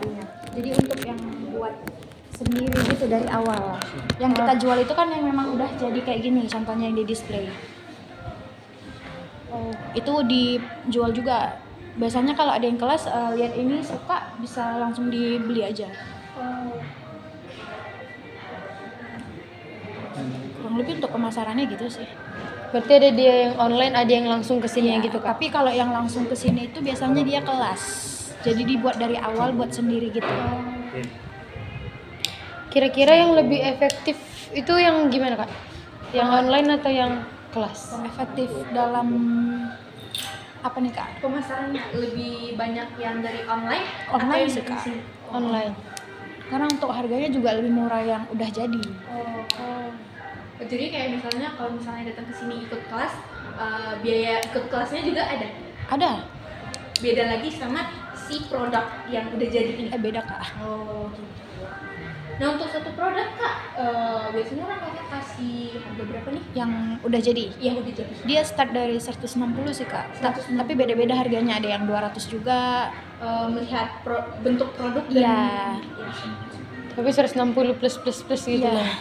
kalinya. Jadi untuk yang buat sendiri gitu dari awal. Yang kita jual itu kan yang memang udah jadi kayak gini, contohnya yang di display. Itu dijual juga. Biasanya kalau ada yang kelas lihat ini suka bisa langsung dibeli aja. Kurang lebih untuk pemasarannya gitu sih. Berarti ada dia yang online, ada yang langsung ke sini Iya, gitu Kak. tapi kalau yang langsung ke sini itu biasanya dia kelas. Jadi dibuat dari awal buat sendiri gitu. Kira-kira yang lebih efektif itu yang gimana Kak? Yang online atau yang kelas? Efektif dalam apa nih Kak? Pemasarannya lebih banyak yang dari online Online atau sih, yang dari Kak. sini? Online. Karena untuk harganya juga lebih murah yang udah jadi. Jadi kayak misalnya kalau misalnya datang ke sini ikut kelas, biaya ikut kelasnya juga ada. Ada? Beda lagi sama si produk yang udah jadi ini. Beda Kak. Oh, gitu. Nah untuk satu produk Kak, biasanya orang kakak kasih harga berapa nih? Yang udah jadi. Yang udah jadi. Dia start dari 160 sih Kak. 160. Tapi beda-beda harganya, ada yang 200 juga. Melihat bentuk produk dan Iya. Tapi 160 plus gitu Iya. lah.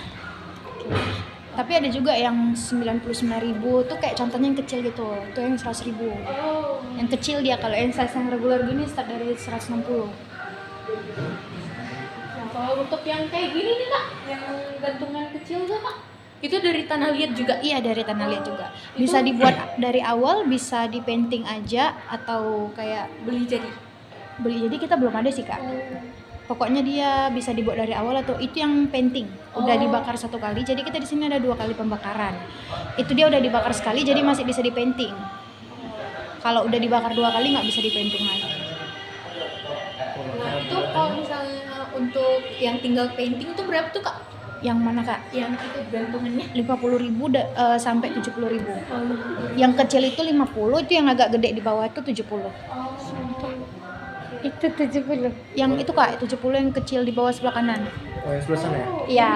Tapi ada juga yang 99.000 tuh kayak contohnya yang kecil gitu. Itu yang 100.000. Oh. Yang kecil dia, kalau yang size yang regular gini start dari 160. Nah, kalau untuk yang kayak gini nih Kak, yang gantungan kecil tuh Kak, itu dari tanah liat juga. Iya, dari tanah liat juga. Bisa dibuat dari awal, bisa di painting aja atau kayak Beli jadi. beli. Jadi kita belum ada sih Kak. Pokoknya dia bisa dibuat dari awal atau itu yang painting. Udah dibakar satu kali. Jadi kita di sini ada 2 kali pembakaran. Itu dia udah dibakar sekali, jadi masih bisa di painting. Kalau udah dibakar 2 kali nggak bisa di painting lagi. Nah itu kalau misalnya untuk yang tinggal painting itu berapa tuh Kak? Yang mana Kak? Yang itu gantungannya? 50.000 sampai 70.000. Yang kecil itu 50, itu yang agak gede di bawah itu 70. Itu 70. Yang itu Kak, 70 yang kecil di bawah sebelah kanan. Oh, yang sebelah sana ya? Iya.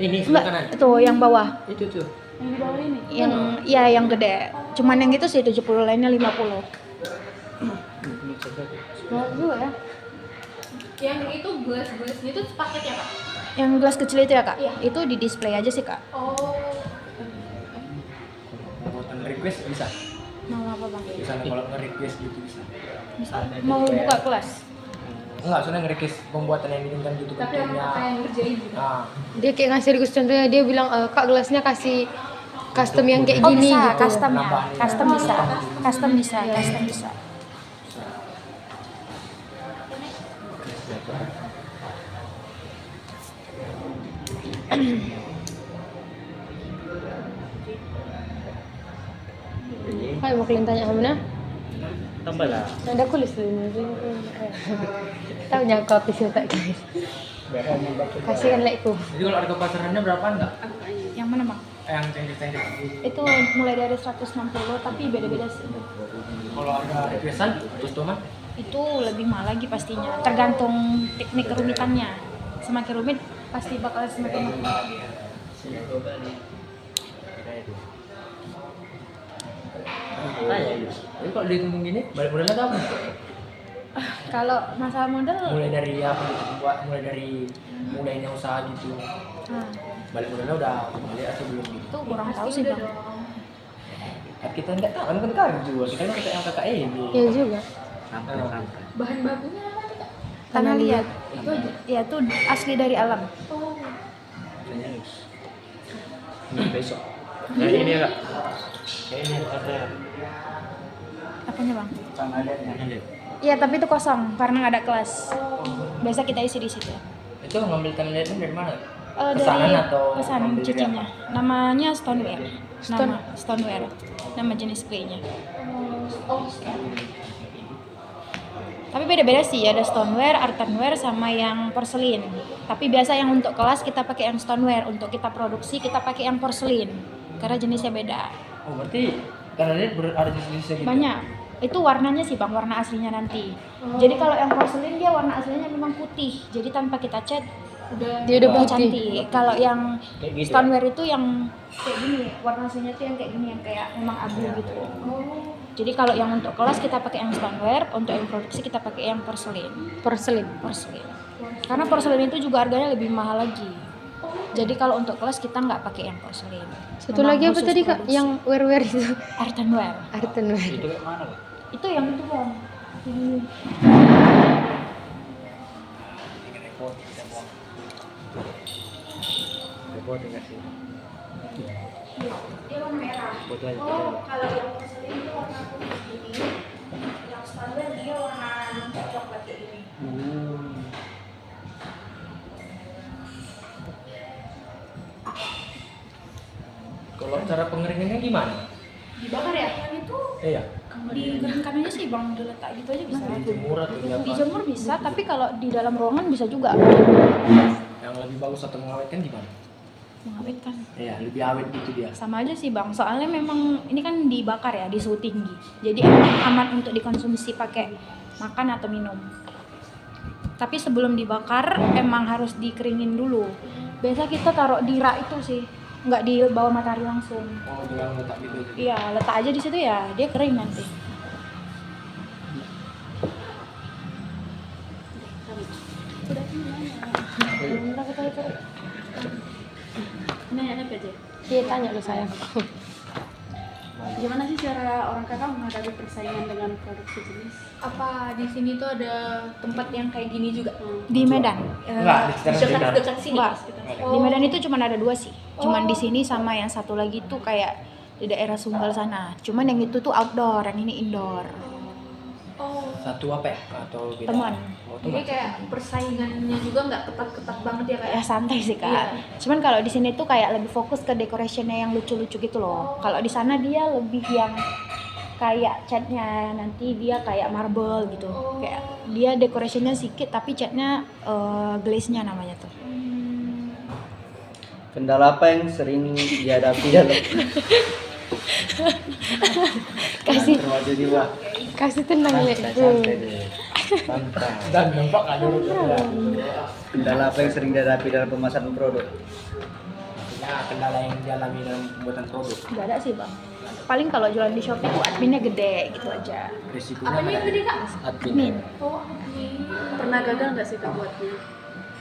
Ini sebelah kanan. Enggak, itu yang bawah. Itu tuh. Yang di bawah ini? Yang iya yang gede. Cuman yang itu sih 70, lainnya 50. Mahal juga ya. Yang itu gelas-gelasnya itu sepaket ya Kak? Yang gelas kecil itu ya Kak? Iya. Itu di display aja sih Kak. Oh. Buatan request bisa. Mau apa Bang? Misalnya kalau nge-request gitu bisa. Mau buka kelas? Enggak, soalnya nge-request pembuatan yang diinginkan gitu Tapi orang bentuknya. kakak yang ngerjain gitu. Nah, Dia kayak ngasih request, contohnya dia bilang Kak gelasnya kasih custom yang kayak Oh gini bisa, gitu. custom ya. Nambahin. Custom bisa. Custom bisa, custom bisa. Hai, mau kalian tanya Hamna? tambah lah. Ada kulis dulu. Tahu nyangka apa sih tak guys? Kasihkan like-ku. Jadi kalau harga pasarannya berapaan enggak? Yang mana Bang? Yang cengkeh-cengkeh. Itu mulai dari 160 tapi beda-beda sih. Kalau harga requestan, customer Itu lebih mahal lagi pastinya. Tergantung teknik kerumitannya. Semakin rumit pasti bakal semakin mahal. Jadi kalau dihitung gini, balik modalnya tuh apa? Kalau masalah modal, Mulai dari apa gitu, mulai dari mulainya usaha gitu. Balik modalnya udah balik atau belum gitu? itu kurang tahu sih Bang. Kan kita nggak tahu, kan kan jual, kita kan kita yang KKN. Iya juga. Bahan bakunya apa nih Kak? Tanah liat. Itu aja? Ya itu asli dari alam. Oh. Ini besok. Nah ini ya kak. Ini ada Apanya Bang? tanah liat. Iya tapi itu kosong karena nggak ada kelas. Biasa kita isi di situ. Itu ngambil tanah liatnya dari mana? Dari Pesanan atau pesanan ngambil dari cicinya. Namanya stoneware. Stone. Nama stoneware. Nama jenis claynya. Oh. Tapi beda-beda sih, ada stoneware, earthenware sama yang porselin. Tapi biasa yang untuk kelas kita pakai yang stoneware, untuk kita produksi kita pakai yang porselin. Karena jenisnya beda. Oh berarti tanah liat ada jenisnya gitu? Banyak. Itu warnanya sih Bang, warna aslinya nanti. Jadi kalau yang porselin dia warna aslinya memang putih. Jadi tanpa kita cat Dia udah putih. cantik. Kalau yang Kayak gitu. stoneware itu yang kayak gini, warna aslinya tuh yang kayak gini, yang kayak memang abu gitu. Jadi kalau yang untuk kelas kita pakai yang stoneware, untuk yang produksi kita pakai yang porselin. Porselin. Karena porselin itu juga harganya lebih mahal lagi. Jadi kalau untuk kelas kita nggak pakai yang porselin. Satu Memang lagi apa khusus tadi Kak? produksi. Yang wear itu. Earthenware. Earthenware. Itu kayak mana Pak? Itu yang itu Bang. Ini. Repot enggak sih? Dia warna merah. Foto aja. Kalau yang porselin itu warna putih ini. Yang standar dia warna coklat kayak ini. Kalau cara pengeringannya gimana? Dibakar ya? Yang itu Iya. dikeringkan aja sih Bang, diletak gitu aja bisa. Dijemur atau diapa? Dijemur bisa, tapi kalau di dalam ruangan bisa juga Yang lebih bagus atau mengawetkan gimana? mengawetkan. Iya, lebih awet gitu dia. Sama aja sih Bang, soalnya memang ini kan dibakar ya di suhu tinggi. Jadi emang aman untuk dikonsumsi pakai makan atau minum. Tapi sebelum dibakar emang harus dikeringin dulu. Biasa kita taruh di rak itu sih, nggak di bawah matahari langsung. Oh, jangan letak gitu. Iya, letak aja di situ ya, dia kering nanti. Nanya apa aja? Iya tanya lo sayang. Gimana sih cara orang kakak menghadapi persaingan dengan produk sejenis? Apa di sini tuh ada tempat yang kayak gini juga? Di Medan. Enggak, di sekitar Dekat sini. Enggak. Oh. Di Medan itu cuma ada 2 sih. Cuman di sini sama yang satu lagi tuh kayak di daerah Sunggal sana. Cuman yang itu tuh outdoor, yang ini indoor. Oh. Satu apa ya? Atau beda? Teman. Oh, Jadi teman. kayak persaingannya juga nggak ketat-ketat banget ya kayak. Ya santai sih Kak. Iya. Cuman kalau di sini tuh kayak lebih fokus ke decorationnya yang lucu-lucu gitu loh. Kalau di sana dia lebih yang kayak catnya nanti dia kayak marble gitu. Oh. Kayak dia decorationnya sedikit tapi catnya glaze-nya namanya tuh. Kendala apa yang sering dihadapi dalam Kasih termasuk juga kasih tenang Le. santai deh. Santai. Dan nampak nggak dulu ya. Kendala apa yang sering dihadapi dalam pemasaran produk? Nah, kendala yang dialami dalam pembuatan produk. Gak ada sih Bang. Paling kalau jualan di Shopee tuh adminnya gede gitu aja. Risikonya Apa nih yang gede kak? Admin. Oh, pernah gagal nggak sih kak buatnya?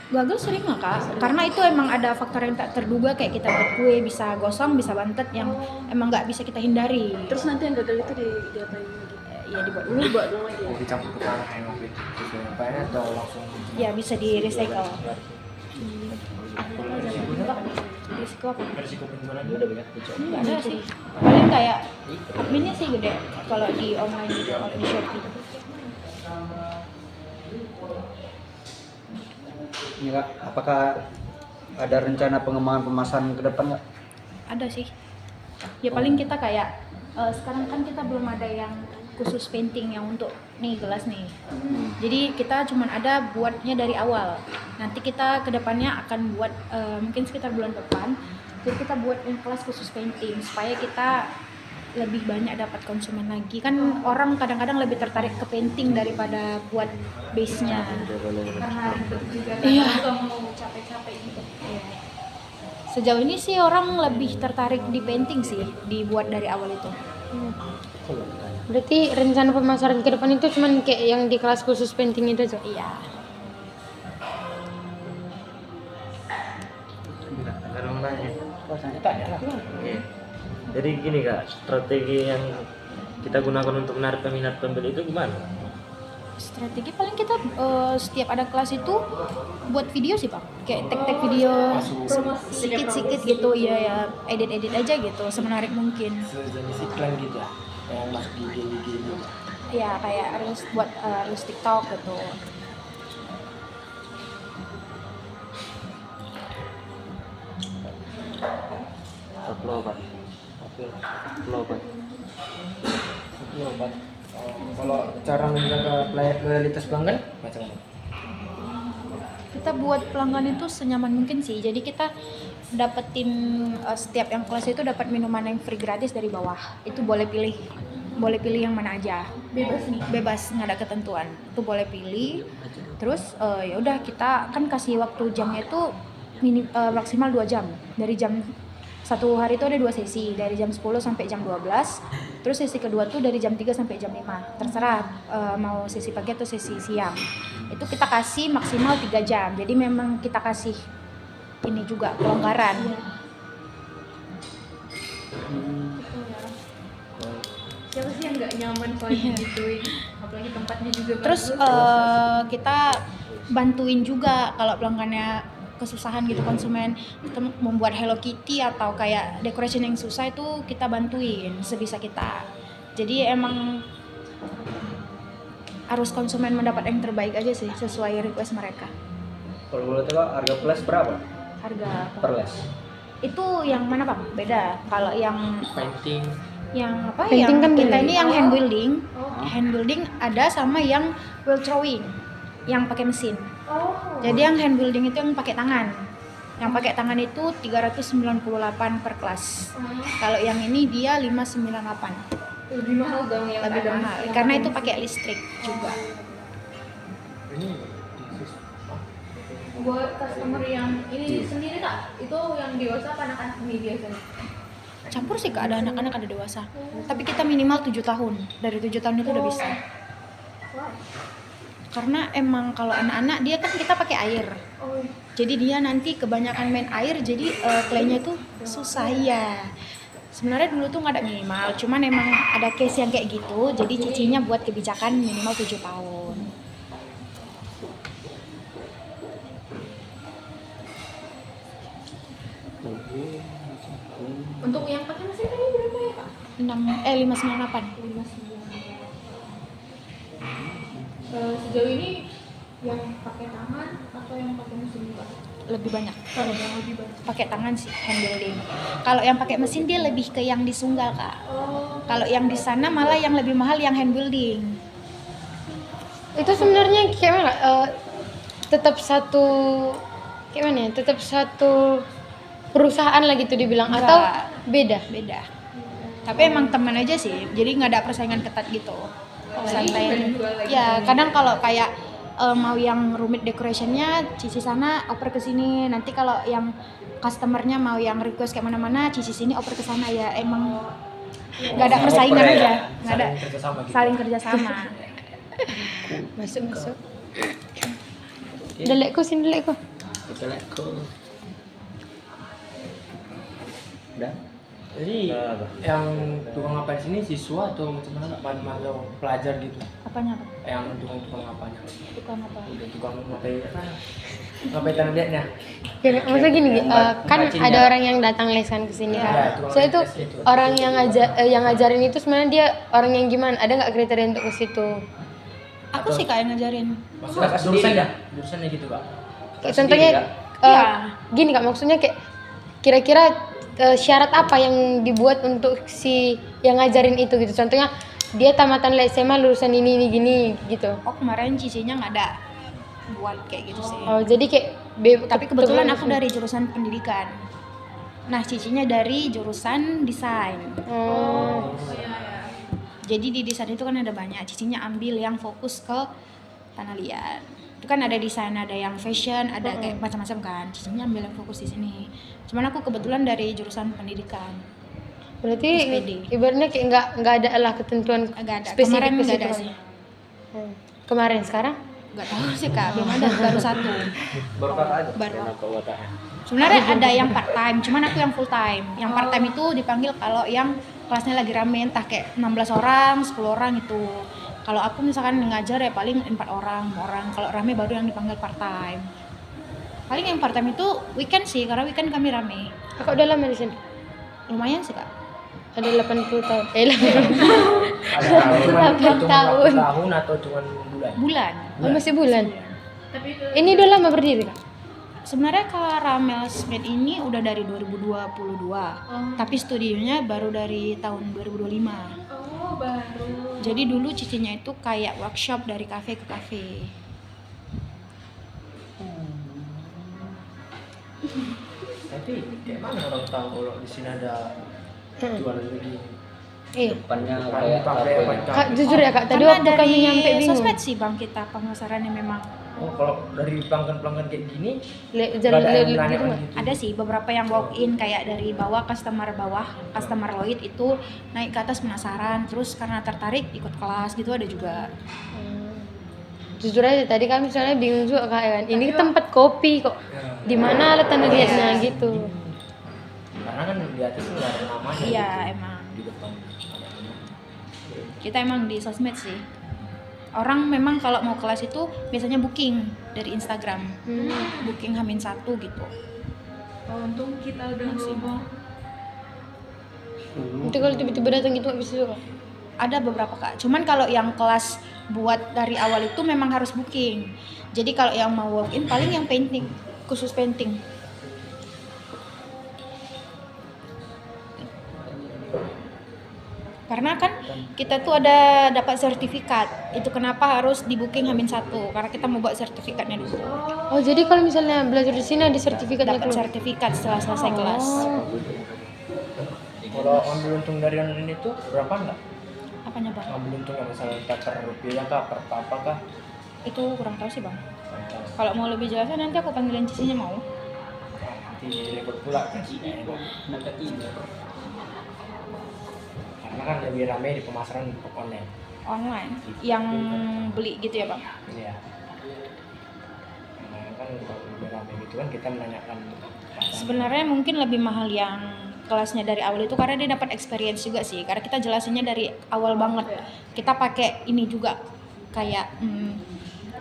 Gagal sering lah Kak, karena itu emang ada faktor yang tak terduga kayak kita buat kue bisa gosong, bisa bantet yang emang nggak bisa kita hindari. Terus nanti yang gagal itu diapain lagi? Ya dibuat dulu. Dibuat dulu lagi ya? Mau dicampur ke tanah yang waktu itu sesuai apa ya atau langsung Ya bisa di recycle. Risiko apa? risiko penjualan Udah banyak dicoba. Nggak ada sih. Paling kayak adminnya sih gede kalau di online gitu, kalau di Shopee. Ini Kak, apakah ada rencana pengembangan pemasaran ke depan nggak? Ada sih. Ya paling kita kayak sekarang kan kita belum ada yang khusus painting yang untuk nih gelas nih. Jadi kita cuman ada buatnya dari awal. Nanti kita kedepannya akan buat mungkin sekitar bulan depan. Jadi kita buat yang kelas khusus painting supaya kita lebih banyak dapat konsumen lagi. Kan orang kadang-kadang lebih tertarik ke painting daripada buat base-nya. Karena ribet juga kan, Iya. juga mau capek-capek gitu. Iya. Sejauh ini sih orang lebih tertarik di painting sih, dibuat dari awal itu. Berarti rencana pemasaran ke depan itu cuman kayak yang di kelas khusus painting itu aja. Iya. Kalau mau nanya. tanya lah. Oke. Jadi gini kak, strategi yang kita gunakan untuk menarik peminat pembeli itu gimana? Strategi paling kita setiap ada kelas itu buat video sih Pak. Kayak tag-tag video sedikit-sedikit gitu ya edit-edit aja gitu semenarik mungkin. Sejenis iklan gitu ya yang masuk di IG gitu. Ya kayak harus buat harus TikTok gitu. Upload. Kalau cara menjaga loyalitas pelanggan macam apa? Kita buat pelanggan itu senyaman mungkin sih. Jadi kita dapetin setiap yang kelas itu dapat minuman yang free gratis dari bawah. Itu boleh pilih yang mana aja. Bebas nggak ada ketentuan. Itu boleh pilih. Terus ya udah kita kan kasih waktu jamnya itu maksimal 2 jam. Dari jam Satu hari itu ada 2 sesi, dari jam 10 sampai jam 12. Terus sesi kedua tuh dari jam 3 sampai jam 5. Terserah mau sesi pagi atau sesi siang. Itu kita kasih maksimal 3 jam. Jadi memang kita kasih ini juga kelonggaran. Siapa sih yang nggak nyaman kalau digituin? Apalagi tempatnya juga Terus bagus. kita bantuin juga kalau pelanggannya kesusahan gitu, konsumen kita membuat Hello Kitty atau kayak decoration yang susah itu kita bantuin sebisa kita. Jadi emang harus konsumen mendapat yang terbaik aja sih sesuai request mereka. Kalau boleh tahu harga flash berapa Harga per les? itu yang mana Bang? Beda. Kalau yang Painting. apa Painting yang kan kita beda. ini yang hand building. Hand building ada sama yang wheel throwing yang pakai mesin. Jadi yang hand building itu yang pakai tangan. Yang pakai tangan itu 398 per kelas. Kalau yang ini dia 598. Lebih mahal dong yang Lebih ada mahal yang karena pakai itu pakai listrik juga. Ini buat customer yang ini sendiri Kak, itu yang dewasa apa anak-anak ini biasanya? Campur sih Kak, ada anak-anak ada dewasa. Tapi kita minimal 7 tahun. Dari 7 tahun itu udah bisa. Karena emang kalau anak-anak dia kan kita pakai air. Jadi dia nanti kebanyakan main air jadi playnya tuh susah ya. Sebenarnya dulu tuh nggak ada minimal, cuman emang ada case yang kayak gitu. Jadi cicinya buat kebijakan minimal 7 tahun. Untuk yang pakai mesin tadi berapa ya Kak? 598. 59. Sejauh ini yang pakai tangan atau yang pakai mesin juga? Lebih banyak. Kalau yang lebih banyak. Pakai tangan sih hand building. Kalau yang pakai mesin dia lebih ke yang disunggal Kak. Kalau yang di sana malah yang lebih mahal yang hand building. Itu sebenarnya kayak mana? Tetap satu kayak mana ya? Tetap satu perusahaan lah gitu dibilang Enggak. atau beda? Beda. Tapi emang teman aja sih, jadi nggak ada persaingan ketat gitu. Santai. Ya kadang kalau kayak mau yang rumit decorationnya, cici sana oper ke sini. Nanti kalau yang customernya mau yang request kayak mana-mana, cici sini oper ke sana ya. Emang nggak ada persaingan Oper ya, aja, nggak ada saling kerjasama gitu. saling kerjasama. Masuk. Delekku sini delekku. Oke, let's go. Udah. Jadi yang tukang ngapain sini siswa atau macam mana Kak? Atau pelajar gitu? Apanya Pak? Yang tukang ngapanya? Tukang apa? Tukang ngapain apa? Ngapain tanah liatnya? Ya, maksudnya gini, kan Bacanya. ada orang yang datang les kan ke sini Ya, kan. tukang Saya itu les itu. orang yang yang ngajarin itu sebenarnya dia orang yang gimana? Ada nggak kriteria untuk ke situ? Aku sih Kak yang ngajarin. Maksudnya Kakak jurusan sendiri, ya? Jurusannya gitu Kak? Kayak contohnya Iya. gini Kak, maksudnya kayak kira-kira syarat apa yang dibuat untuk si yang ngajarin itu gitu. Contohnya dia tamatan SMA lulusan ini gini gitu. Oh kemarin cicinya nggak ada buat kayak gitu sih. Oh, jadi kayak Tapi kebetulan aku dari jurusan pendidikan. Nah cicinya dari jurusan desain. Oh. Jadi di desain itu kan ada banyak. Cicinya ambil yang fokus ke tanah liat. Itu kan ada desain, ada yang fashion, ada kayak macam-macam kan. Cicinya ambil yang fokus di sini. Cuman aku kebetulan dari jurusan pendidikan. Berarti SPD. ibaratnya kayak nggak ada lah ketentuan Agak ada. spesifik Kemarin ke nggak situ ada kan? sih. Kemarin sekarang? Nggak tahu sih Kak. Belum ada. Baru satu. Baru kakak aja. Baru. Kenapa otaknya? Sebenarnya ada yang part time, cuman aku yang full time. Yang part time itu dipanggil kalau yang kelasnya lagi rame, entah kayak 16 orang, 10 orang itu. Kalau aku misalkan ngajar ya paling 4 orang, 5 orang. Kalau rame baru yang dipanggil part time. Paling yang part time itu weekend sih, karena weekend kami rame. Kakak udah lama di sini? Lumayan sih Kak. Ada 80 tahun. 80. Ada cuma 8 tahun. tahun atau cuma bulan? Bulan. Oh, masih bulan. Tapi itu Ini udah lama berdiri Kak? Sebenarnya Caramel Smith ini udah dari 2022. Tapi studionya baru dari tahun 2025. baru. Jadi dulu cicinya itu kayak workshop dari kafe ke kafe. Tapi kayak mana orang tahu kalau di sini ada jualan begini? Iya. Depannya Bukan kayak di pabrik apa apa ya? Kak, jujur ya Kak, tadi Karena waktu kami nyampe bingung. sosmed sih Bang kita pemasarannya memang. Oh, kalau dari pelanggan kayak gini, Jalan nggak ada yang gitu nanya nggak? gitu. Ada sih beberapa yang walk in kayak dari bawah, customer Lloyd itu naik ke atas penasaran, terus karena tertarik ikut kelas gitu ada juga. Jujur aja tadi kami soalnya bingung juga kan. Ini tempat kopi kok. Di mana letak lihatnya gitu. Karena kan di atas nggak ada namanya. Iya gitu. emang. Di depan. Kita emang di sosmed sih. Orang memang kalau mau kelas itu biasanya booking dari Instagram. Booking H-1 gitu. Oh, untung kita udah ngomong. Itu kalau tiba-tiba datang gitu nggak bisa juga. Ada beberapa Kak. Cuman kalau yang kelas buat dari awal itu memang harus booking. Jadi kalau yang mau walk in paling yang painting, khusus painting. Karena kan kita tuh ada dapat sertifikat. Itu kenapa harus di booking H-1 karena kita mau buat sertifikatnya dulu. Oh, jadi kalau misalnya belajar di sini ada sertifikatnya Dapat keluar. sertifikat setelah selesai kelas. Kalau ambil untung dari online itu berapa enggak? Apanya Bang? Ambil untung yang misalnya per rupiah kah, per apa kah? Itu kurang tahu sih Bang. Kalau mau lebih jelasnya nanti aku panggilin Cicinya mau. Nanti repot pula kan. Karena kan lebih ramai di pemasaran online. Online yang beli gitu ya Bang. Iya. Karena kan kalau lebih ramai gitu kan kita menanyakan. Sebenarnya mungkin lebih mahal yang kelasnya dari awal itu karena dia dapat experience juga sih. Karena kita jelasinnya dari awal banget. Kita pakai ini juga kayak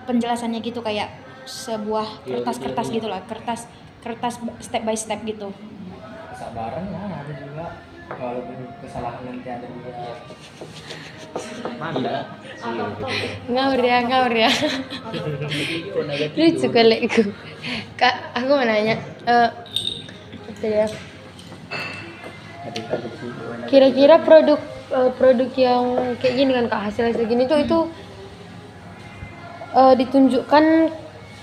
penjelasannya gitu kayak sebuah kertas-kertas gitulah, kertas step by step gitu. Kesabaran ya ada juga. Walaupun kesalahan nanti ada juga. Ngawur ya. Lucu kaliku. Kak, aku mau nanya. Apa ya? Kira-kira produk yang kayak gini kan Kak, hasil gini tuh itu ditunjukkan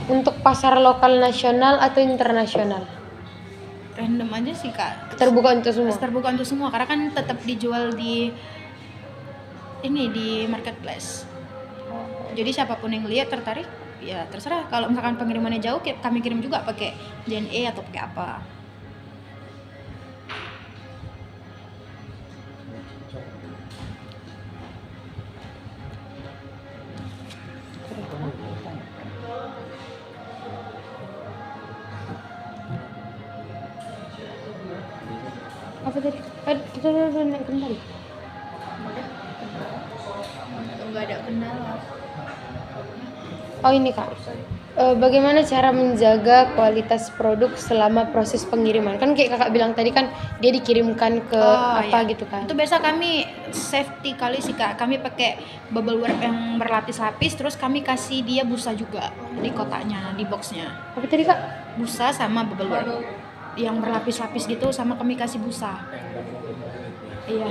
untuk pasar lokal nasional atau internasional? Random aja sih Kak. Terbuka untuk semua. Terbuka untuk semua karena kan tetap dijual di marketplace. Jadi siapapun yang lihat tertarik ya terserah. Kalau misalkan pengirimannya jauh kami kirim juga pakai JNE atau pakai apa. Apa tadi? Kita udah naik kembali. Enggak ada kendala. Oh ini Kak, bagaimana cara menjaga kualitas produk selama proses pengiriman? Kan kayak kakak bilang tadi kan dia dikirimkan ke iya. gitu kan? Itu biasa kami safety kali sih Kak. Kami pakai bubble wrap yang berlapis-lapis, terus kami kasih dia busa juga di kotaknya, di boxnya. Apa tadi Kak? Busa sama bubble wrap yang berlapis-lapis gitu, sama kami kasih busa. Iya.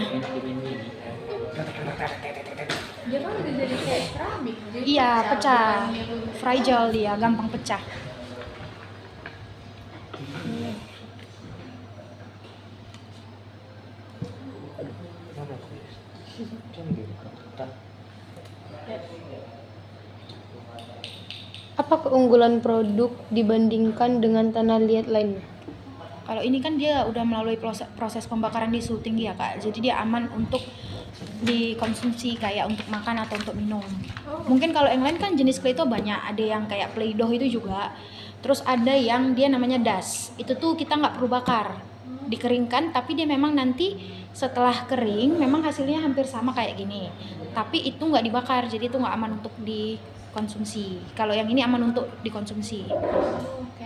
Dia kan udah jadi kayak keramik. Jadi Iya, pecah. bukan gitu. Fragile dia, gampang pecah. Apa keunggulan produk dibandingkan dengan tanah liat lainnya? Kalau ini kan dia udah melalui proses pembakaran di suhu tinggi ya Kak. Jadi dia aman untuk dikonsumsi kayak untuk makan atau untuk minum. Mungkin kalau yang lain kan jenis clay itu banyak. Ada yang kayak Play-Doh itu juga. Terus ada yang dia namanya das. Itu tuh kita nggak perlu bakar. Dikeringkan tapi dia memang nanti setelah kering memang hasilnya hampir sama kayak gini. Tapi itu nggak dibakar. Jadi itu nggak aman untuk dikonsumsi. Kalau yang ini aman untuk dikonsumsi.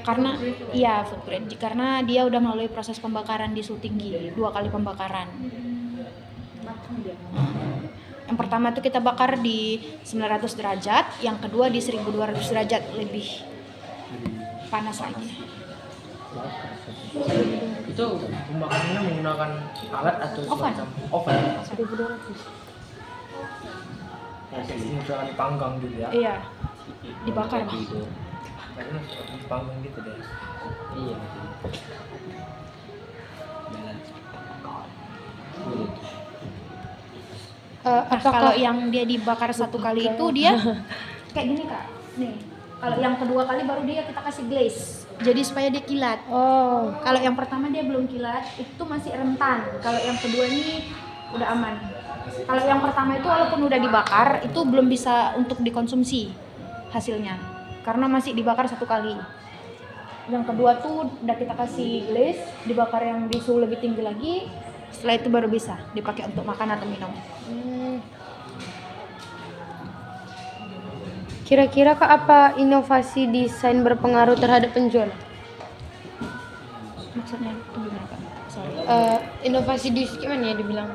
Karena iya food grade karena dia udah melalui proses pembakaran di suhu tinggi 2 kali pembakaran. Yang pertama itu kita bakar di 900 derajat, yang kedua di 1200 derajat lebih panas lagi. Itu pembakarannya menggunakan alat atau Oven. semacam oven? 1200. Misalkan dipanggang gitu ya? Iya, dibakar Bang. Kayaknya dipanggang gitu deh. Iya. Nah, kalau yang dia dibakar 1 kali itu dia kayak gini Kak. Nih, Kalau yang kedua kali baru dia kita kasih glaze. Jadi supaya dia kilat. Oh. Kalau yang pertama dia belum kilat, itu masih rentan. Kalau yang kedua ini udah aman. Kalau yang pertama itu walaupun udah dibakar, itu belum bisa untuk dikonsumsi hasilnya. Karena masih dibakar 1 kali. Yang kedua tuh udah kita kasih glaze, dibakar yang di suhu lebih tinggi lagi. Setelah itu baru bisa dipakai untuk makan atau minum. Kira-kira Kak, apa inovasi desain berpengaruh terhadap penjualan? Maksudnya itu gimana Kak? Sorry. Inovasi gimana ya dibilang?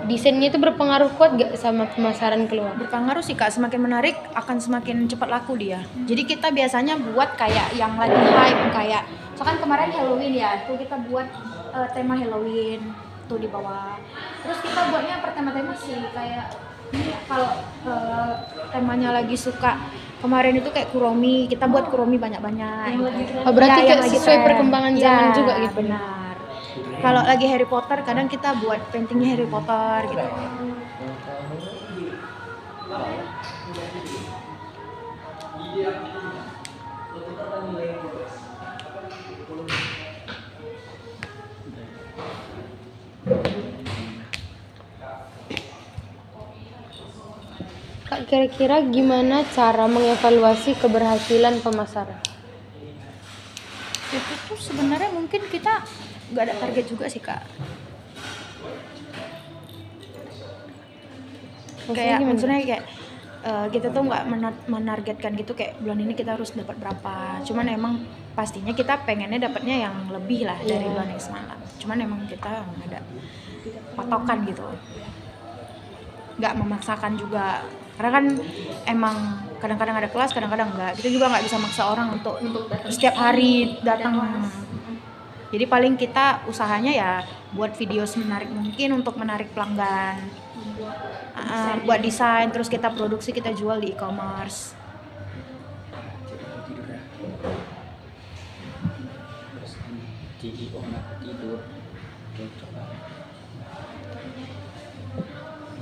Desainnya itu berpengaruh kuat gak sama pemasaran keluar? Berpengaruh sih Kak, semakin menarik akan semakin cepat laku dia. Jadi kita biasanya buat kayak yang lagi hype, kayak misalkan kemarin Halloween ya, tuh kita buat tema Halloween tuh di bawah. Terus kita buatnya per tema-tema sih, kayak ini kalau temanya lagi suka kemarin itu kayak Kuromi, kita buat Kuromi banyak-banyak. Oh, berarti Ya, kayak yang lagi sesuai tren. perkembangan zaman Ya, juga gitu. Benar. Kalau lagi Harry Potter kadang kita buat paintingnya Harry Potter gitu. Kak, kira-kira gimana cara mengevaluasi keberhasilan pemasaran? Itu tuh sebenarnya mungkin kita nggak ada target juga sih Kak. Kayak gimana? maksudnya kayak kita tuh nggak menargetkan gitu kayak bulan ini kita harus dapat berapa. Cuman emang pastinya kita pengennya dapatnya yang lebih lah dari bulan yang semalam. Cuman emang kita nggak ada patokan gitu, nggak memaksakan juga. Karena kan emang kadang-kadang ada kelas, kadang-kadang enggak. Kita juga nggak bisa maksa orang untuk setiap hari datang. Jadi paling kita usahanya ya buat video semenarik mungkin untuk menarik pelanggan. Buat desain, terus kita produksi, kita jual di e-commerce. tidur.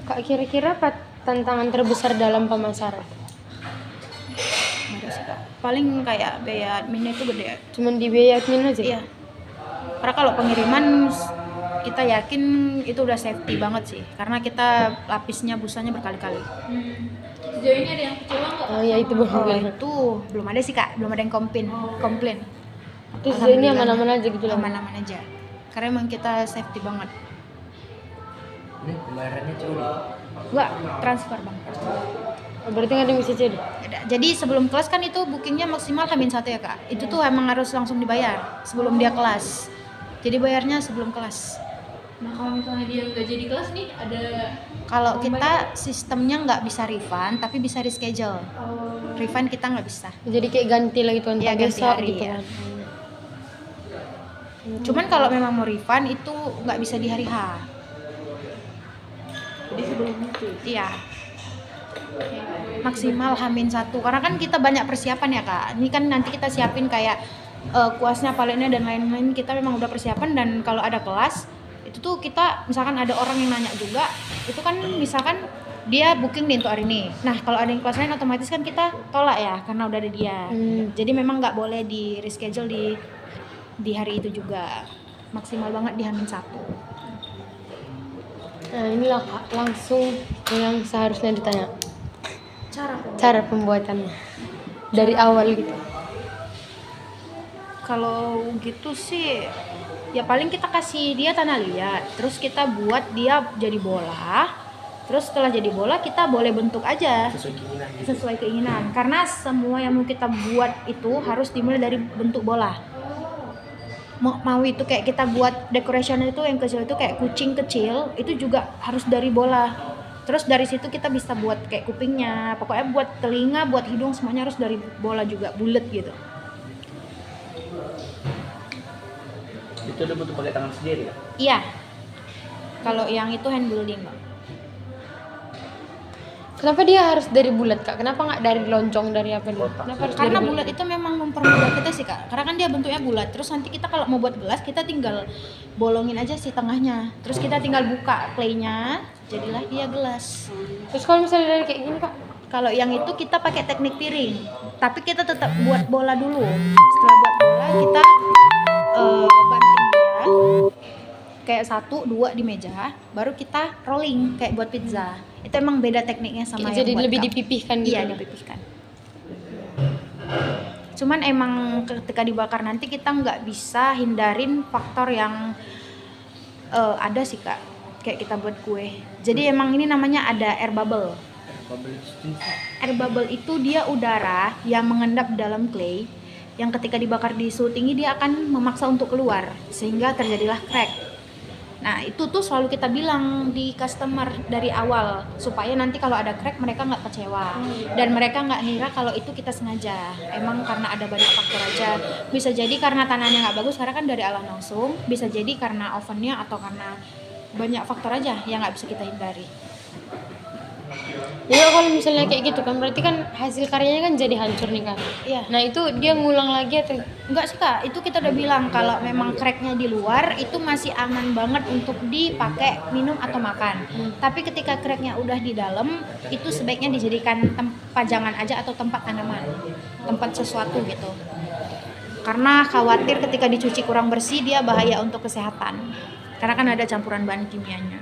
Kak, kira-kira apa tantangan terbesar dalam pemasaran? Nggak ada sih, Kak. Paling kayak biaya adminnya itu gede. Cuman di biaya admin aja? Iya. Karena kalau pengiriman kita yakin itu udah safety banget sih. Karena kita lapisnya busanya berkali-kali. Sejauh ini ada yang kecewa nggak? Oh ya, itu baru Oh, itu belum ada sih Kak, belum ada yang komplain. Terus ini aman-aman aja gitu lah. Aman-aman aja. Karena emang kita safety banget. Ini pembayarannya coba. Enggak, transfer Bang. Oh, berarti nggak ada yang bisa jadi? Ada. Jadi sebelum kelas kan itu bookingnya maksimal H-1 ya Kak. Itu tuh emang harus langsung dibayar sebelum dia kelas. Jadi bayarnya sebelum kelas. Nah kalau misalnya dia nggak jadi kelas nih, ada Kalau kita sistemnya nggak bisa refund, tapi bisa reschedule. Refund kita nggak bisa. Jadi kayak ganti lagi tuh, Iya, entah ganti besok hari, gitu ya. kan. Cuman kalau memang mau refund itu nggak bisa di hari H. jadi sebelum itu. Iya. Maksimal H-1. Karena kan kita banyak persiapan ya Kak. Ini kan nanti kita siapin kayak kuasnya, paletnya dan lain-lain. Kita memang udah persiapan, dan kalau ada kelas itu tuh kita misalkan ada orang yang nanya juga, itu kan misalkan dia booking nih untuk hari ini. Nah kalau ada yang kelas lain otomatis kan kita tolak ya karena udah ada dia. Jadi memang nggak boleh di reschedule di hari itu juga. Maksimal banget di H-1. Nah inilah Kak, langsung yang seharusnya ditanya. Cara Pembuatannya dari awal gitu. kalau gitu sih ya paling kita kasih dia tanah liat, terus kita buat dia jadi bola, terus setelah jadi bola kita boleh bentuk aja Sesuai keinginan gitu. sesuai keinginan, karena semua yang mau kita buat itu harus dimulai dari bentuk bola. Mau itu kayak kita buat decoration itu yang kecil itu kayak kucing kecil, itu juga harus dari bola. Terus dari situ kita bisa buat kayak kupingnya, pokoknya buat telinga, buat hidung, semuanya harus dari bola juga, bulat gitu. Itu udah butuh pakai tangan sendiri ya? Iya. Kalau yang itu hand building, Bang. Kenapa dia harus dari bulat Kak? Kenapa nggak dari loncong, dari apa dulu? Kenapa harus Karena dari bulat itu memang mempermudah kita sih Kak. Karena kan dia bentuknya bulat. Terus nanti kita kalau mau buat gelas, kita tinggal bolongin aja sih tengahnya. Terus kita tinggal buka playnya, jadilah dia gelas. Terus kalau misalnya dari kayak gini Kak? Kalau yang itu kita pakai teknik piring, tapi kita tetap buat bola dulu. Setelah buat bola kita banting dia kayak 1, 2 di meja, baru kita rolling kayak buat pizza. Itu emang beda tekniknya sama yang Jadi buat lebih cup. dipipihkan gitu. Iya, dipipihkan. Cuman emang ketika dibakar nanti kita nggak bisa hindarin faktor yang ada sih Kak, kayak kita buat kue. Jadi emang ini namanya ada air bubble. Air bubble itu dia udara yang mengendap dalam clay yang ketika dibakar di suhu tinggi dia akan memaksa untuk keluar sehingga terjadilah crack. Nah itu tuh selalu kita bilang di customer dari awal supaya nanti kalau ada crack mereka nggak kecewa dan mereka nggak ngira kalau itu kita sengaja. Emang karena ada banyak faktor aja. Bisa jadi karena tanahnya nggak bagus karena kan dari alam langsung. Bisa jadi karena ovennya atau karena banyak faktor aja yang nggak bisa kita hindari. Jadi kalau misalnya kayak gitu kan berarti kan hasil karyanya kan jadi hancur nih kan. Iya. Nah itu dia ngulang lagi atau Enggak sih Kak, itu kita udah bilang kalau memang cracknya di luar itu masih aman banget untuk dipakai minum atau makan. Tapi ketika cracknya udah di dalam, itu sebaiknya dijadikan pajangan aja atau tempat tanaman, tempat sesuatu gitu. Karena khawatir ketika dicuci kurang bersih dia bahaya untuk kesehatan. Karena kan ada campuran bahan kimianya.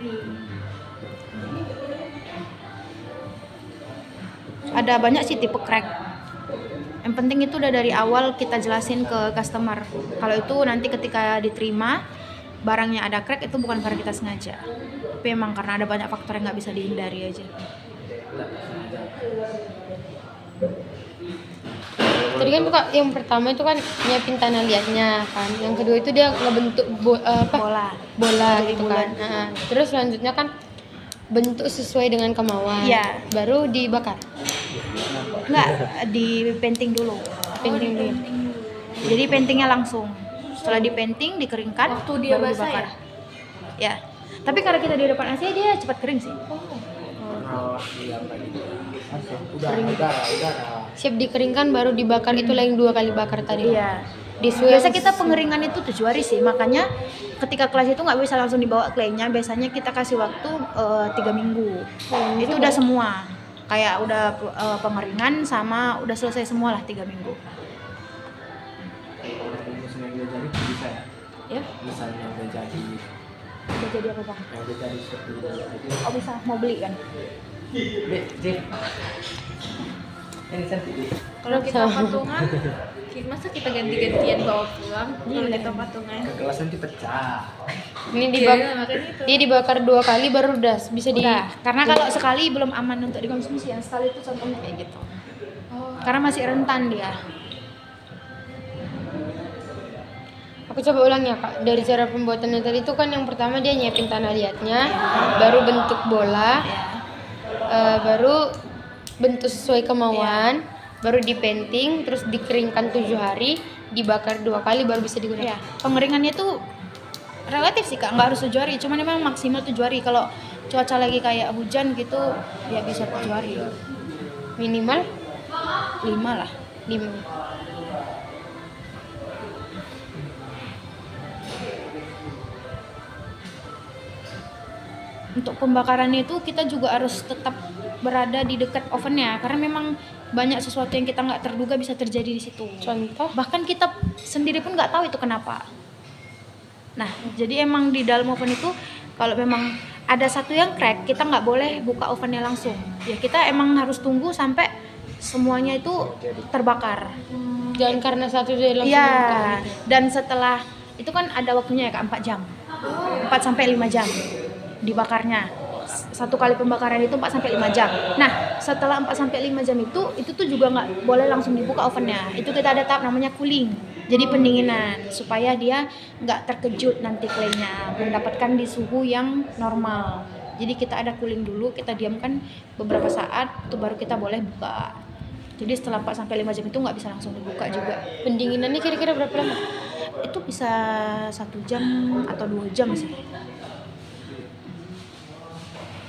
Ada banyak sih tipe crack. Yang penting itu udah dari awal kita jelasin ke customer. Kalau itu nanti ketika diterima barangnya ada crack itu bukan karena kita sengaja. Tapi emang karena ada banyak faktor yang nggak bisa dihindari aja. tadi kan tuh Kak, yang pertama itu kan nyiapin tanah liatnya kan. Yang kedua itu dia ngebentuk bola Jadi gitu bulat. kan. Nah, terus selanjutnya kan bentuk sesuai dengan kemauan. Iya. Baru dibakar. Enggak, di painting dulu. Painting dulu. Jadi paintingnya langsung. Setelah di painting dikeringkan Waktu dia baru basah dibakar. Ya. Tapi karena kita di depan AC dia cepat kering sih. Karena dia tadi udara. Siap dikeringkan baru dibakar itu lagi 2 kali bakar tadi. Iya. Disuai. Biasa kita pengeringan itu 7 hari sih, makanya ketika kelas itu nggak bisa langsung dibawa claynya, biasanya kita kasih waktu 3 minggu. Itu udah semua, kayak udah pengeringan sama udah selesai semua lah 3 minggu. Misalnya dia jadi bisa ya. Ya, Misalnya udah jadi udah jadi apa bang? yang udah jadi seperti ini. Oh bisa, mau beli kan? Ini cantik. Kalau kita patungan, masa kita ganti-gantian bawa pulang? Kalau kita patungan. Kegelasan dipecah. Ini Iya, dibakar. makanya itu. Dia dibakar 2 kali baru udah bisa di. Udah, karena kalau sekali belum aman untuk dikonsumsi, yang sekali itu contohnya kayak gitu. Karena masih rentan dia. Aku coba ulang ya Kak. Dari cara pembuatannya tadi itu kan yang pertama dia nyiapin tanah liatnya, baru bentuk bola, baru bentuk sesuai kemauan, baru dipainting, terus dikeringkan 7 hari, dibakar 2 kali baru bisa digunakan. Ya, pengeringannya itu relatif sih Kak, nggak harus 7 hari, cuman memang maksimal 7 hari. Kalau cuaca lagi kayak hujan gitu, ya bisa 7 hari. Minimal 5 lah. 5. Untuk pembakaran itu kita juga harus tetap berada di dekat ovennya, karena memang banyak sesuatu yang kita nggak terduga bisa terjadi di situ. Contoh? Bahkan kita sendiri pun nggak tahu itu kenapa. Nah, jadi emang di dalam oven itu kalau memang ada satu yang crack, kita nggak boleh buka ovennya langsung. Ya kita emang harus tunggu sampai semuanya itu terbakar. Jangan karena satu dia langsung Iya. dibakar. Dan setelah itu kan ada waktunya ya Kak, 4 jam. 4 sampai 5 jam dibakarnya. Satu kali pembakaran itu 4 sampai 5 jam. Nah, setelah 4 sampai 5 jam itu tuh juga nggak boleh langsung dibuka ovennya. Itu kita ada tahap namanya cooling. Jadi pendinginan supaya dia nggak terkejut nanti claynya, mendapatkan di suhu yang normal. Jadi kita ada cooling dulu, kita diamkan beberapa saat, itu baru kita boleh buka. Jadi setelah 4 sampai 5 jam itu nggak bisa langsung dibuka juga. Pendinginannya kira-kira berapa lama? Itu bisa 1 jam atau 2 jam sih.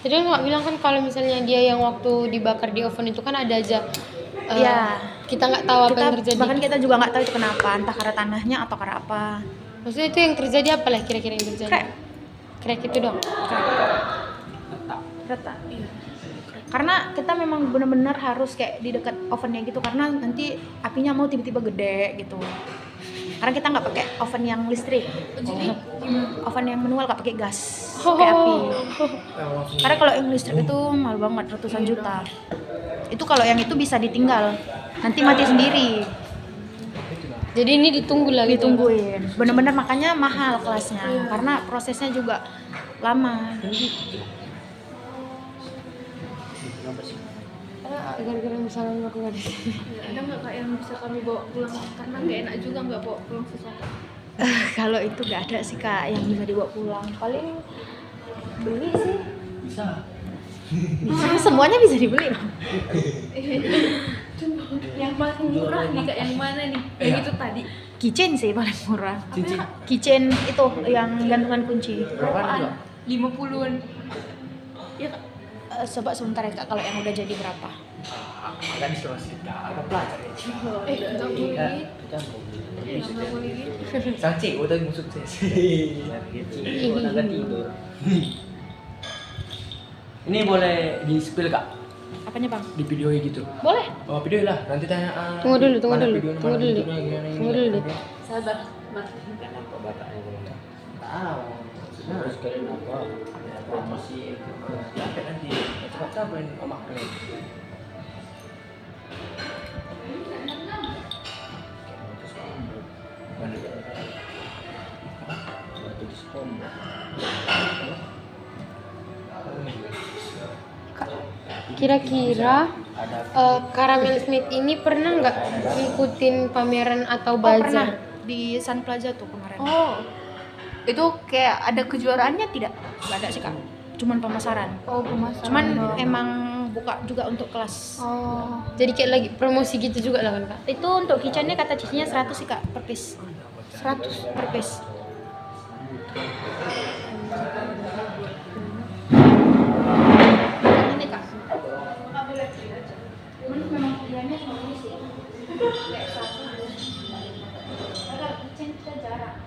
Jadi nggak bilang kan kalau misalnya dia yang waktu dibakar di oven itu kan ada aja. Iya. Kita nggak tahu apa yang terjadi. Bahkan kita juga nggak tahu itu kenapa, entah karena tanahnya atau karena apa. Maksudnya itu yang terjadi apa lah kira-kira yang terjadi? Crack. Crack itu dong. Retak. karena kita memang benar-benar harus kayak di dekat ovennya gitu, karena nanti apinya mau tiba-tiba gede gitu. Karena kita nggak pakai oven yang listrik, oven yang manual, nggak pakai gas, pakai api. Karena kalau yang listrik itu mahal banget, ratusan juta. Itu kalau yang itu bisa ditinggal, nanti mati sendiri, Jadi ini ditunggu lagi tuh. ditungguin. Bener-bener makanya mahal kelasnya, karena prosesnya juga lama. Gara-gara misalnya aku nggak di sini. Ada nggak kak yang bisa kami bawa pulang? Karena nggak enak juga nggak bawa pulang sesuatu. Kalau itu nggak ada sih kak yang bisa dibawa pulang. Paling beli sih. Bisa. Bisa, semuanya bisa dibeli. Yang paling murah nih kak, yang mana nih? Yang itu tadi. Kitchen sih paling murah. Cincin. Kitchen itu yang gantungan kunci. Berapaan juga? 50-an. Ya kak. Coba sebentar ya kak, kalau yang udah jadi berapa? Agak diskriminasi kita. Ada pelajar ya. Nggak boleh Iya. gitu. Kita Nggak boleh gitu. sang cik, udah musuh saya. Tidur. Ini boleh di spill kak Apanya bang? di video gitu. Boleh. Oh video lah. Nanti tanya. Tunggu dulu, tunggu mana dulu. videonya, Tunggu mana dulu. videonya, gimana, Tunggu gimana. dulu deh. Sabar. Tahu. Harus kalian apa? Ya, promosi. Sampai nanti cepat-cepat omak kalian. Kira-kira Caramel Smith ini pernah nggak ngikutin pameran atau Pernah bazar? di Sun Plaza tuh kemarin. Oh. Itu kayak ada kejuaraannya tidak? Nggak ada sih kak, cuman pemasaran. Oh, pemasaran. Cuman emang buka juga untuk kelas. Oh. Jadi kayak lagi promosi gitu juga lah kan kak? Itu untuk kitchennya kata cicinya 100 sih kak per piece. 100. Per piece. Ini kak. Memang pilihannya cuma ini sih. Kayak satu. Kalau kitchen kita jarang.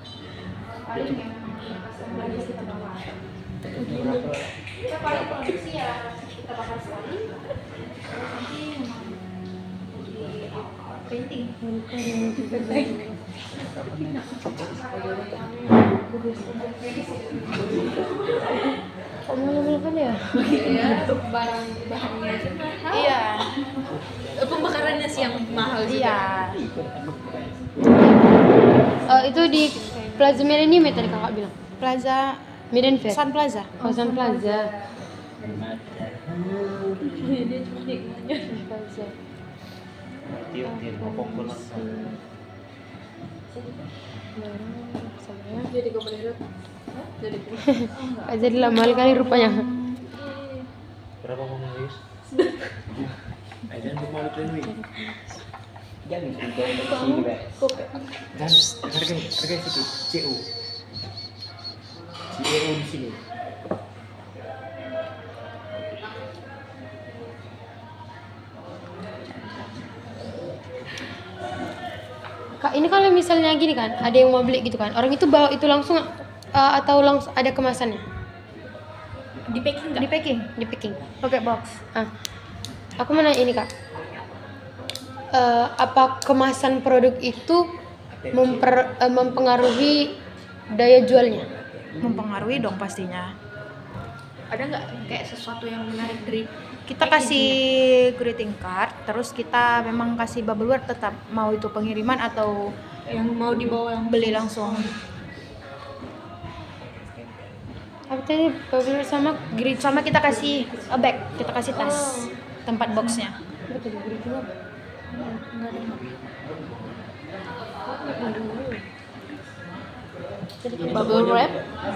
Paling yang customer aja kita bawa. Kita paling produksi ya kita bakar sekali. Terus nanti memang di painting. Kok malu-malu kan ya? Iya, barang bahannya aja mahal. Iya. Pembakarannya sih yang mahal juga. Iya. Itu di Plaza Millennium ya tadi kakak bilang? Plaza Medan Fair? Sun Plaza. Oh, Sun Plaza. Dia cuma nikmatnya. Plaza. Jadi kau boleh jadi Kak jadi lah mahal kali rupanya. Berapa mau guys? Jangan lupa lu clean wing. Jangan sudah di sini, Pak. Dan harga situ CO. CO di sini. Kak ini kalau misalnya gini kan, ada yang mau beli gitu kan, orang itu bawa itu langsung atau langsung ada kemasannya? di packing nggak? Di packing, Di packing. pakai box. Aku mau nanya ini kak, apa kemasan produk itu mempengaruhi daya jualnya? Mempengaruhi dong pastinya. Ada nggak kayak sesuatu yang menarik dari Kita kasih greeting card, terus kita memang kasih bubbleware tetap, mau itu pengiriman atau yang mau dibawa yang beli langsung. Apa tadi bubble sama Greet sama kita kasih a bag, kita kasih tas, tempat boxnya. apa tadi greeting apa? bubble wrap,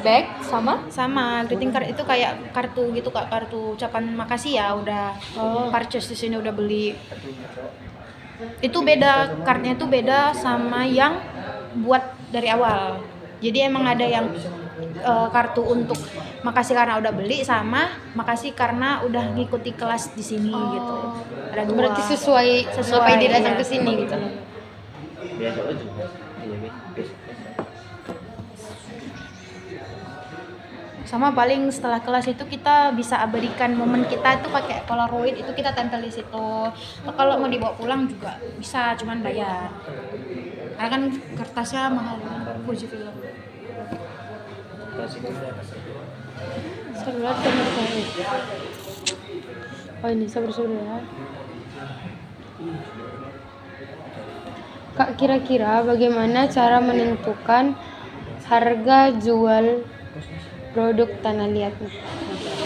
bag sama Sama greeting card itu kayak kartu gitu kak, kartu ucapan makasih ya udah purchase di sini, udah beli. Itu beda, cardnya itu beda sama yang buat dari awal. Jadi emang ada yang kartu untuk makasih karena udah beli, sama makasih karena udah ngikuti kelas di sini gitu. Ada dua. Berarti sesuai ngapain dia datang iya. ke sini gitu. Biasa aja. Iya, biasa. Sama paling setelah kelas itu kita bisa abadikan momen kita itu pakai Polaroid, itu kita tempel di situ. Atau kalau mau dibawa pulang juga bisa, cuman bayar. Karena kan kertasnya mahal kan, Fujifilm. Serulah kamera tarik. Oh ini sabar-sabar ya. Kak, kira-kira bagaimana cara menentukan harga jual produk tanah liat?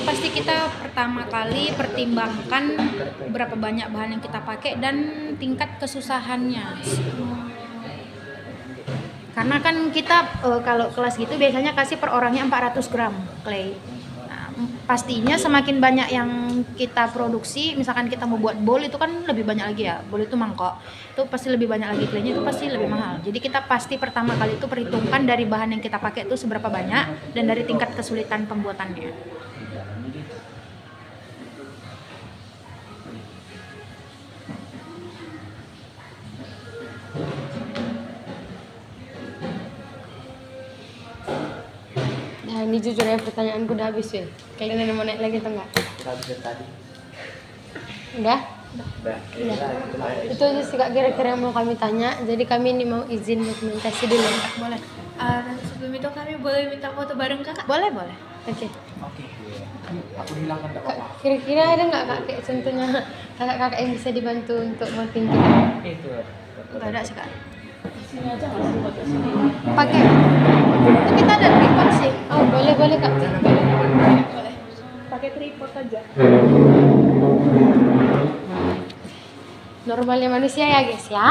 Pasti kita pertama kali pertimbangkan berapa banyak bahan yang kita pakai dan tingkat kesusahannya. Karena kan kita kalau kelas gitu biasanya kasih per orangnya 400 gram clay. Nah, pastinya semakin banyak yang kita produksi, misalkan kita mau buat bowl itu kan lebih banyak lagi ya. Bowl itu mangkok. Itu pasti lebih banyak lagi, claynya itu pasti lebih mahal. Jadi kita pasti pertama kali itu perhitungkan dari bahan yang kita pakai itu seberapa banyak dan dari tingkat kesulitan pembuatannya. Nah ini jujur ya, pertanyaanku udah habis ya. Kalian ada mau naik lagi atau enggak? Kita habis dari tadi. Udah? Udah, kira-kira itu lah. Itu aja sih Kak kira-kira yang mau kami tanya. Jadi kami ini mau izin dokumentasi dulu. Boleh. Sebelum itu kami boleh minta foto bareng kakak? Boleh, boleh. Oke. Oke. Aku hilangkan enggak Kak, apa-apa. kira-kira ada nggak Kak kayak contohnya kakak-kakak yang bisa dibantu untuk voting kita? Itu. Enggak ada sih, Kak. Sini aja nggak sih foto sini? Pakai. Itu kita ada tripod sih. Oh boleh Kak. Boleh. Pakai tripod aja. Normalnya manusia ya guys ya.